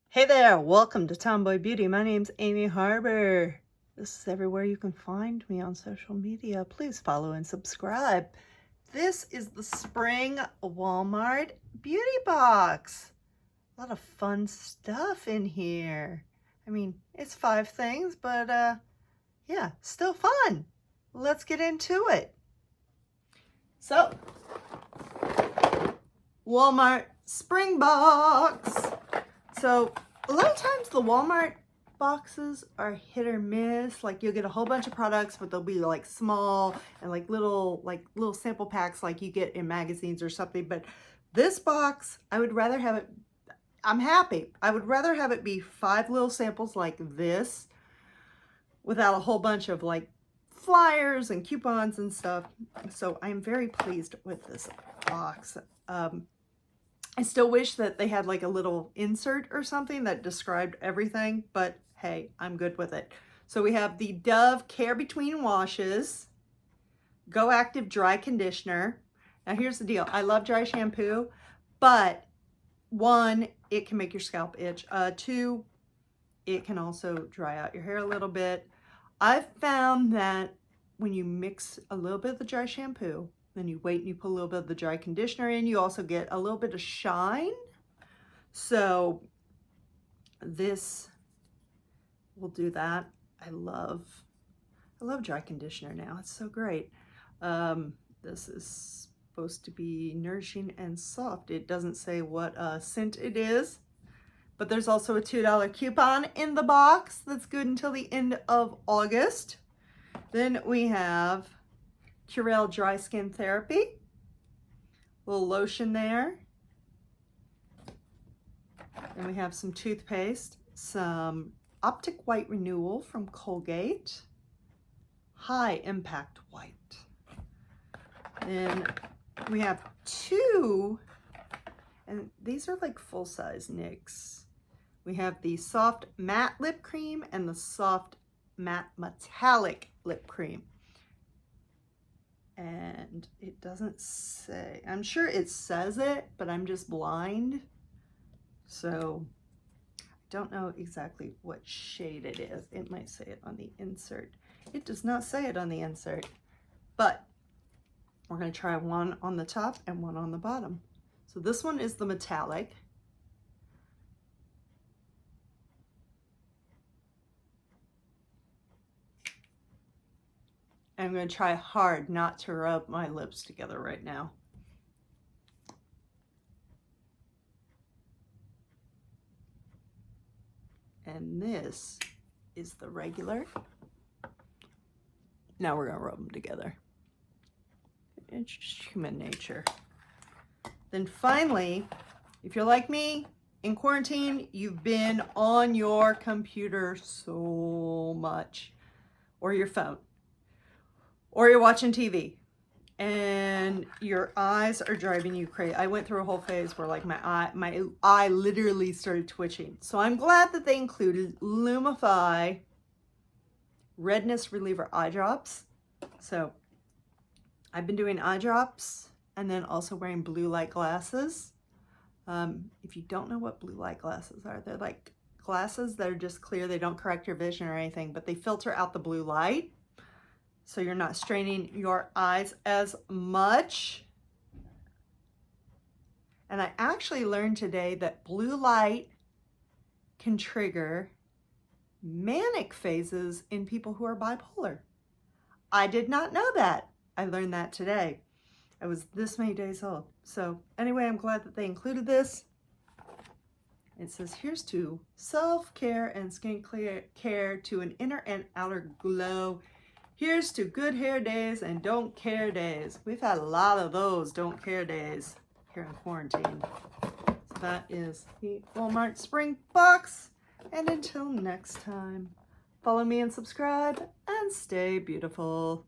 Hey there, welcome to Tomboy Beauty. My name's Amy Harber. This is everywhere you can find me on social media. Please follow and subscribe. This is the spring Walmart beauty box. A lot of fun stuff in here. I mean, it's 5 things, but yeah, still fun. Let's get into it. So, Walmart spring box. So a lot of times the Walmart boxes are hit or miss. Like you'll get a whole bunch of products, but they'll be like small and like little sample packs like you get in magazines or something. But this box, I would rather have it, I'm happy. I would rather have it be 5 little samples like this without a whole bunch of like flyers and coupons and stuff. So I'm very pleased with this box. I still wish that they had like a little insert or something that described everything, but hey, I'm good with it. So we have the Dove Care Between Washes, Go Active Dry Conditioner. Now here's the deal. I love dry shampoo, but 1, it can make your scalp itch. 2, it can also dry out your hair a little bit. I've found that when you mix a little bit of the dry shampoo, then you wait and you put a little bit of the dry conditioner in, you also get a little bit of shine. So this will do that. I love dry conditioner now. It's so great. This is supposed to be nourishing and soft. It doesn't say what scent it is, but there's also a $2 coupon in the box that's good until the end of August. Then we have Curel Dry Skin Therapy, little lotion there. And we have some toothpaste, some Optic White Renewal from Colgate, High Impact White. Then we have 2, and these are like full-size NYX. We have the Soft Matte Lip Cream and the Soft Matte Metallic Lip Cream. And it doesn't say, I'm sure it says it, but I'm just blind. So I don't know exactly what shade it is. It might say it on the insert. It does not say it on the insert, but we're going to try one on the top and one on the bottom. So this one is the metallic. I'm going to try hard not to rub my lips together right now. And this is the regular. Now we're going to rub them together. It's just human nature. Then finally, if you're like me, in quarantine, you've been on your computer so much, or your phone, or you're watching TV, and your eyes are driving you crazy. I went through a whole phase where like my eye literally started twitching. So I'm glad that they included Lumify Redness Reliever eye drops. So I've been doing eye drops and then also wearing blue light glasses. If you don't know what blue light glasses are, they're like glasses that are just clear. They don't correct your vision or anything, but they filter out the blue light, so you're not straining your eyes as much. And I actually learned today that blue light can trigger manic phases in people who are bipolar. I did not know that. I learned that today. I was this many days old. So anyway, I'm glad that they included this. It says, here's to self-care and skin care to an inner and outer glow. Here's to good hair days and don't care days. We've had a lot of those don't care days here in quarantine. So that is the Walmart spring box. And until next time, follow me and subscribe and stay beautiful.